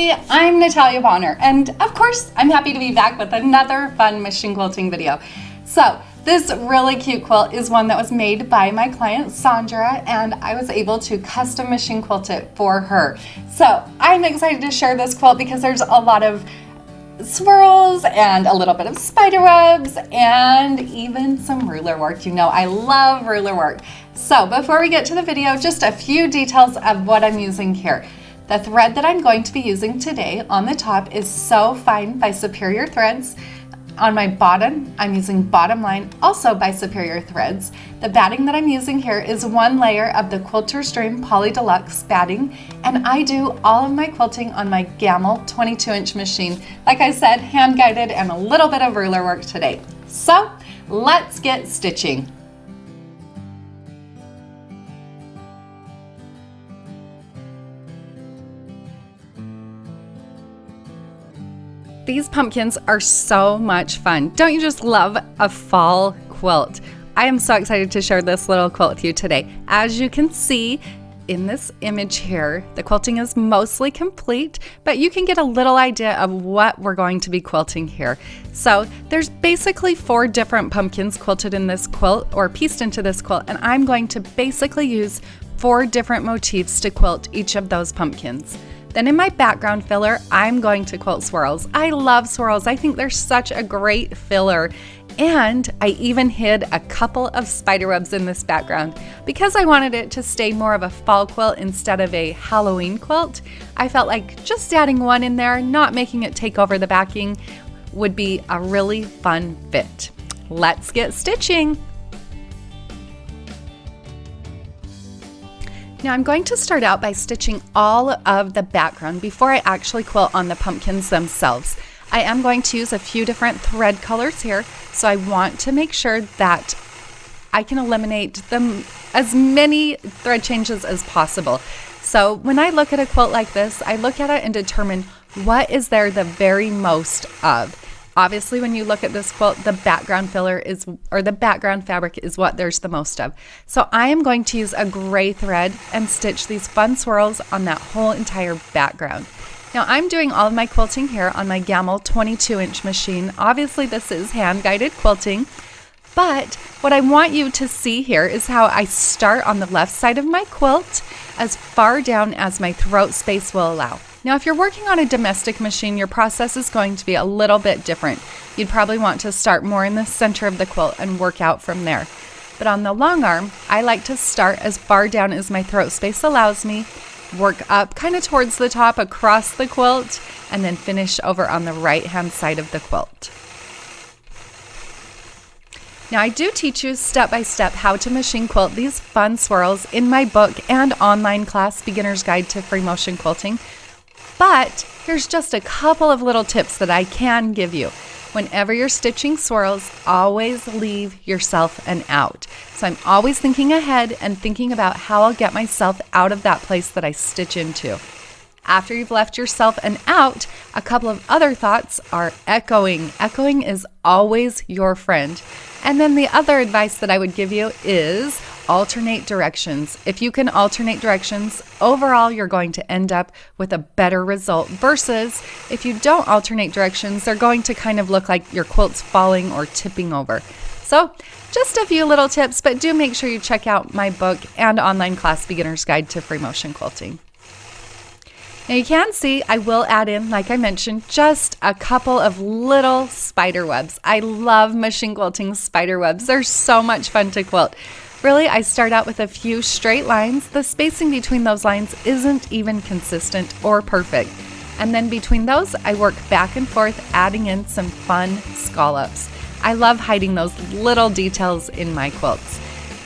everybody, I'm Natalia Bonner, and of course I'm happy to be back with another fun machine quilting video. So this really cute quilt is one that was made by my client Sandra, and I was able to custom machine quilt it for her. So I'm excited to share this quilt because there's a lot of swirls and a little bit of spider webs and even some ruler work. You know I love ruler work. So before we get to the video, just a few details of what I'm using here. The thread that I'm going to be using today on the top is So Fine by Superior Threads. On my bottom, I'm using Bottom Line, also by Superior Threads. The batting that I'm using here is one layer of the Quilter's Dream Poly Deluxe batting, and I do all of my quilting on my Gamel 22-inch machine. Like I said, hand-guided and a little bit of ruler work today. So let's get stitching. These pumpkins are so much fun. Don't you just love a fall quilt? I am so excited to share this little quilt with you today. As you can see in this image here, the quilting is mostly complete, but you can get a little idea of what we're going to be quilting here. So there's basically 4 different pumpkins quilted in this quilt or pieced into this quilt, and I'm going to basically use 4 different motifs to quilt each of those pumpkins. Then in my background filler, I'm going to quilt swirls. I love swirls. I think they're such a great filler. And I even hid a couple of spider webs in this background. Because I wanted it to stay more of a fall quilt instead of a Halloween quilt, I felt like just adding one in there, not making it take over the backing, would be a really fun fit. Let's get stitching. Now I'm going to start out by stitching all of the background before I actually quilt on the pumpkins themselves. I am going to use a few different thread colors here, so I want to make sure that I can eliminate as many thread changes as possible. So when I look at a quilt like this, I look at it and determine what is there the very most of. Obviously, when you look at this quilt, the background filler the background fabric is what there's the most of. So I am going to use a gray thread and stitch these fun swirls on that whole entire background. Now I'm doing all of my quilting here on my Gamel 22-inch machine. Obviously, this is hand-guided quilting, but what I want you to see here is how I start on the left side of my quilt as far down as my throat space will allow. Now, if you're working on a domestic machine, your process is going to be a little bit different. You'd probably want to start more in the center of the quilt and work out from there. But on the long arm, I like to start as far down as my throat space allows me, work up kind of towards the top across the quilt, and then finish over on the right-hand side of the quilt. Now, I do teach you step-by-step how to machine quilt these fun swirls in my book and online class, Beginner's Guide to Free Motion Quilting. But here's just a couple of little tips that I can give you. Whenever you're stitching swirls, always leave yourself an out. So I'm always thinking ahead and thinking about how I'll get myself out of that place that I stitch into. After you've left yourself an out, a couple of other thoughts are echoing. Echoing is always your friend. And then the other advice that I would give you is alternate directions. If you can alternate directions, overall you're going to end up with a better result versus if you don't alternate directions, they're going to kind of look like your quilt's falling or tipping over. So just a few little tips, but do make sure you check out my book and online class, Beginner's Guide to Free Motion Quilting. Now you can see I will add in, like I mentioned, just a couple of little spider webs. I love machine quilting spider webs. They're so much fun to quilt. Really, I start out with a few straight lines. The spacing between those lines isn't even consistent or perfect. And then between those, I work back and forth, adding in some fun scallops. I love hiding those little details in my quilts.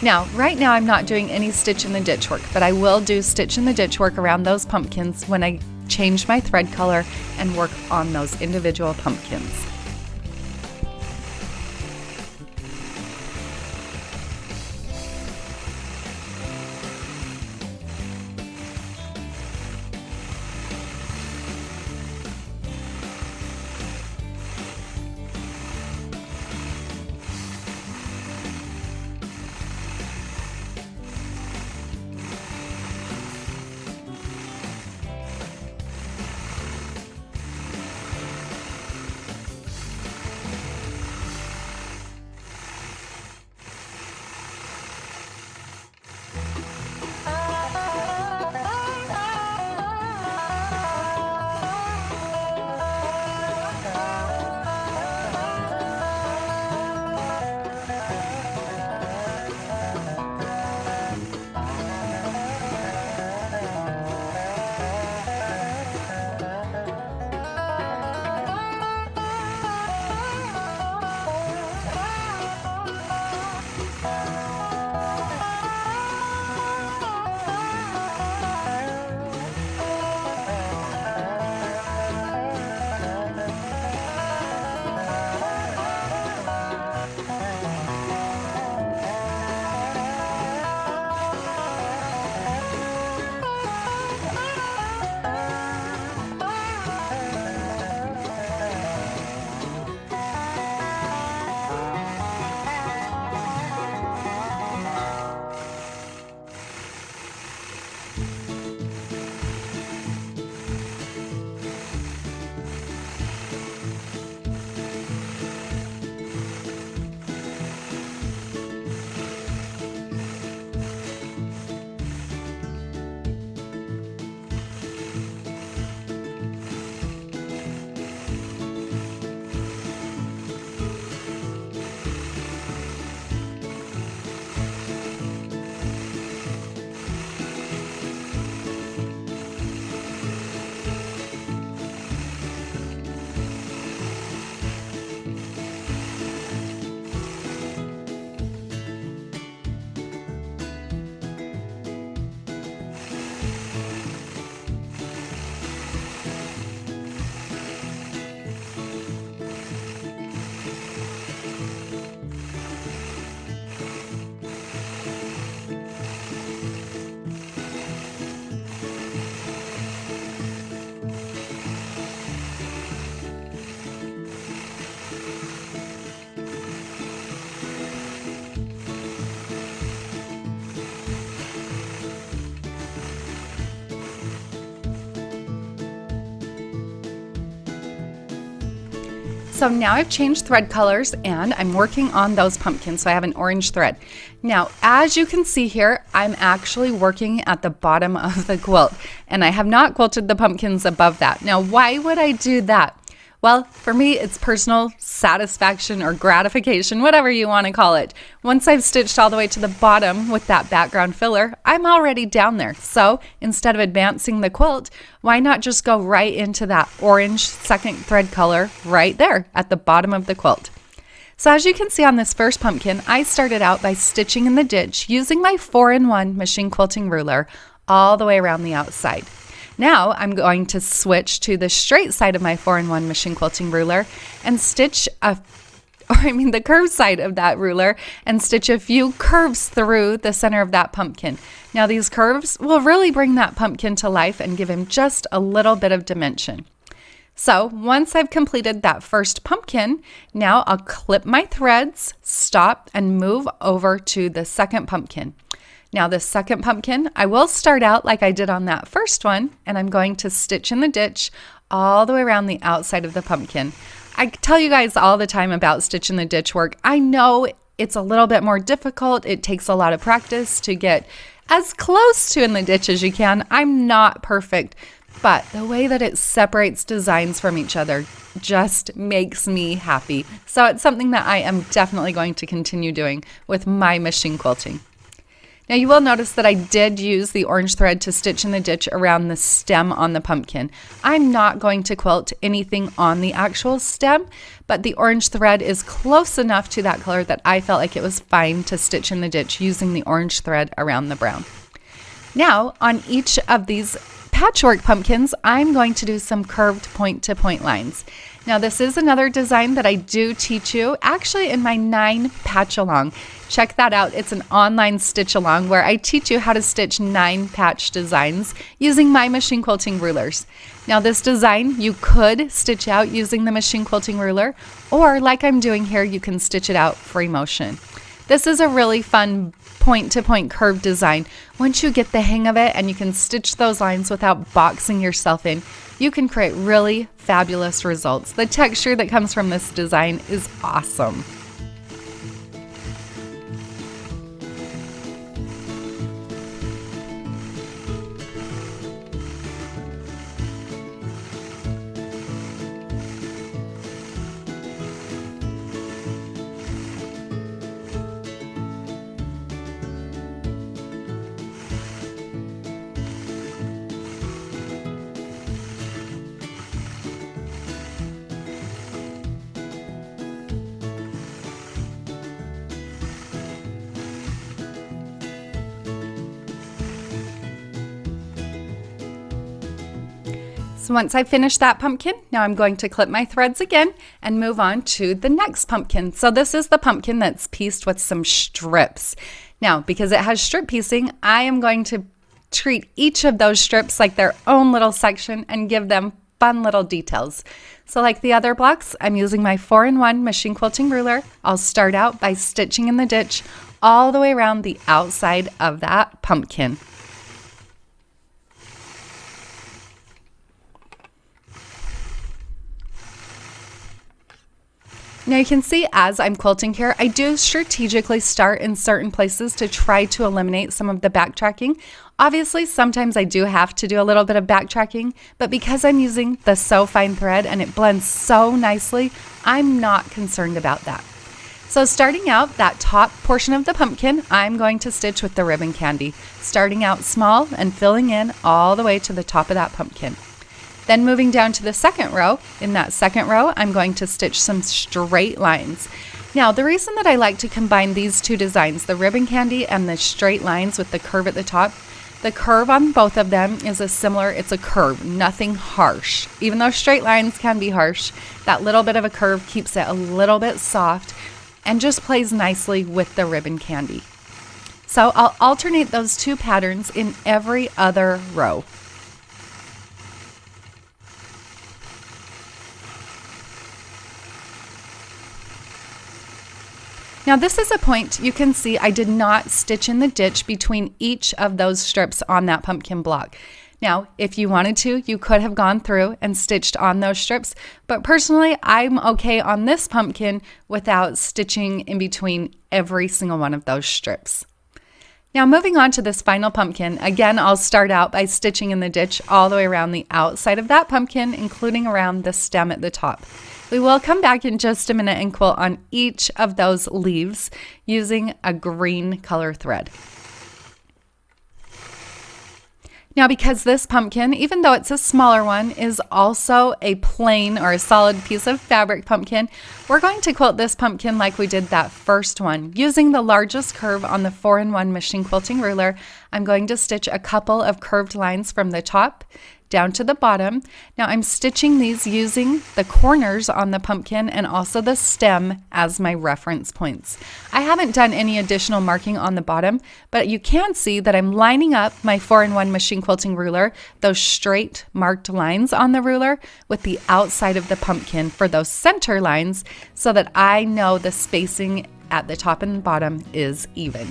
Now, right now I'm not doing any stitch in the ditch work, but I will do stitch in the ditch work around those pumpkins when I change my thread color and work on those individual pumpkins. So now I've changed thread colors and I'm working on those pumpkins. So I have an orange thread. Now, as you can see here, I'm actually working at the bottom of the quilt and I have not quilted the pumpkins above that. Now, why would I do that? Well, for me, it's personal satisfaction or gratification, whatever you want to call it. Once I've stitched all the way to the bottom with that background filler, I'm already down there. So instead of advancing the quilt, why not just go right into that orange second thread color right there at the bottom of the quilt? So as you can see on this first pumpkin, I started out by stitching in the ditch using my 4-in-1 machine quilting ruler all the way around the outside. Now I'm going to switch to the straight side of my 4-in-1 machine quilting ruler and stitch the curved side of that ruler and stitch a few curves through the center of that pumpkin. Now these curves will really bring that pumpkin to life and give him just a little bit of dimension. So once I've completed that first pumpkin, now I'll clip my threads, stop, and move over to the second pumpkin. Now this second pumpkin, I will start out like I did on that first one, and I'm going to stitch in the ditch all the way around the outside of the pumpkin. I tell you guys all the time about stitch in the ditch work. I know it's a little bit more difficult. It takes a lot of practice to get as close to in the ditch as you can. I'm not perfect, but the way that it separates designs from each other just makes me happy. So it's something that I am definitely going to continue doing with my machine quilting. Now you will notice that I did use the orange thread to stitch in the ditch around the stem on the pumpkin. I'm not going to quilt anything on the actual stem, but the orange thread is close enough to that color that I felt like it was fine to stitch in the ditch using the orange thread around the brown. Now on each of these patchwork pumpkins, I'm going to do some curved point-to-point lines. Now this is another design that I do teach you actually in my 9 patch along. Check that out. It's an online stitch along where I teach you how to stitch 9 patch designs using my machine quilting rulers. Now this design you could stitch out using the machine quilting ruler, or like I'm doing here, you can stitch it out free motion. This is a really fun point-to-point curved design. Once you get the hang of it and you can stitch those lines without boxing yourself in, you can create really fabulous results. The texture that comes from this design is awesome. So once I finish that pumpkin, now I'm going to clip my threads again and move on to the next pumpkin. So this is the pumpkin that's pieced with some strips. Now, because it has strip piecing, I am going to treat each of those strips like their own little section and give them fun little details. So like the other blocks, I'm using my 4-in-1 machine quilting ruler. I'll start out by stitching in the ditch all the way around the outside of that pumpkin. Now you can see as I'm quilting here, I do strategically start in certain places to try to eliminate some of the backtracking. Obviously, sometimes I do have to do a little bit of backtracking, but because I'm using the So Fine thread and it blends so nicely, I'm not concerned about that. So starting out that top portion of the pumpkin, I'm going to stitch with the ribbon candy, starting out small and filling in all the way to the top of that pumpkin. Then moving down to the second row, in that second row, I'm going to stitch some straight lines. Now, the reason that I like to combine these two designs, the ribbon candy and the straight lines with the curve at the top, the curve on both of them is it's a curve, nothing harsh. Even though straight lines can be harsh, that little bit of a curve keeps it a little bit soft and just plays nicely with the ribbon candy. So I'll alternate those two patterns in every other row. Now this is a point you can see I did not stitch in the ditch between each of those strips on that pumpkin block. Now, if you wanted to, you could have gone through and stitched on those strips, but personally, I'm okay on this pumpkin without stitching in between every single one of those strips. Now, moving on to this final pumpkin, again, I'll start out by stitching in the ditch all the way around the outside of that pumpkin, including around the stem at the top. We will come back in just a minute and quilt on each of those leaves using a green color thread. Now, because this pumpkin, even though it's a smaller one, is also a plain or a solid piece of fabric pumpkin, we're going to quilt this pumpkin like we did that first one. Using the largest curve on the 4-in-1 machine quilting ruler, I'm going to stitch a couple of curved lines from the top down to the bottom. Now I'm stitching these using the corners on the pumpkin and also the stem as my reference points. I haven't done any additional marking on the bottom, but you can see that I'm lining up my 4-in-1 machine quilting ruler, those straight marked lines on the ruler, with the outside of the pumpkin for those center lines so that I know the spacing at the top and bottom is even.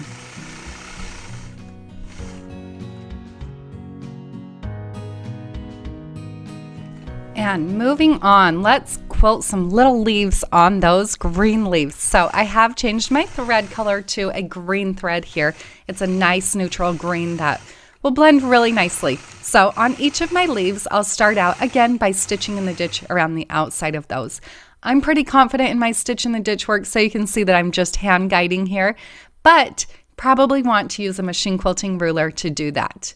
And moving on, let's quilt some little leaves on those green leaves. So I have changed my thread color to a green thread here. It's a nice neutral green that will blend really nicely. So on each of my leaves, I'll start out again by stitching in the ditch around the outside of those. I'm pretty confident in my stitch in the ditch work, so you can see that I'm just hand guiding here, but probably want to use a machine quilting ruler to do that.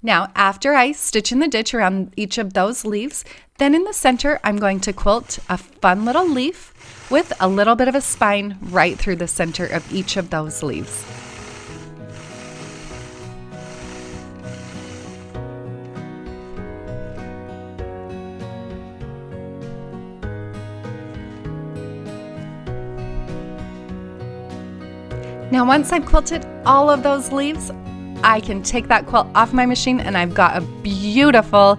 Now, after I stitch in the ditch around each of those leaves, then in the center, I'm going to quilt a fun little leaf with a little bit of a spine right through the center of each of those leaves. Now, once I've quilted all of those leaves, I can take that quilt off my machine and I've got a beautiful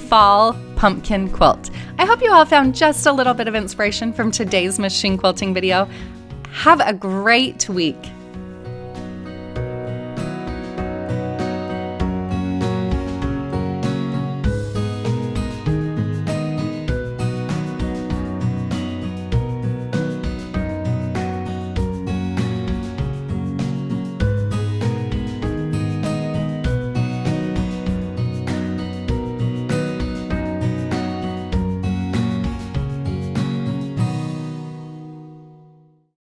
fall pumpkin quilt. I hope you all found just a little bit of inspiration from today's machine quilting video. Have a great week.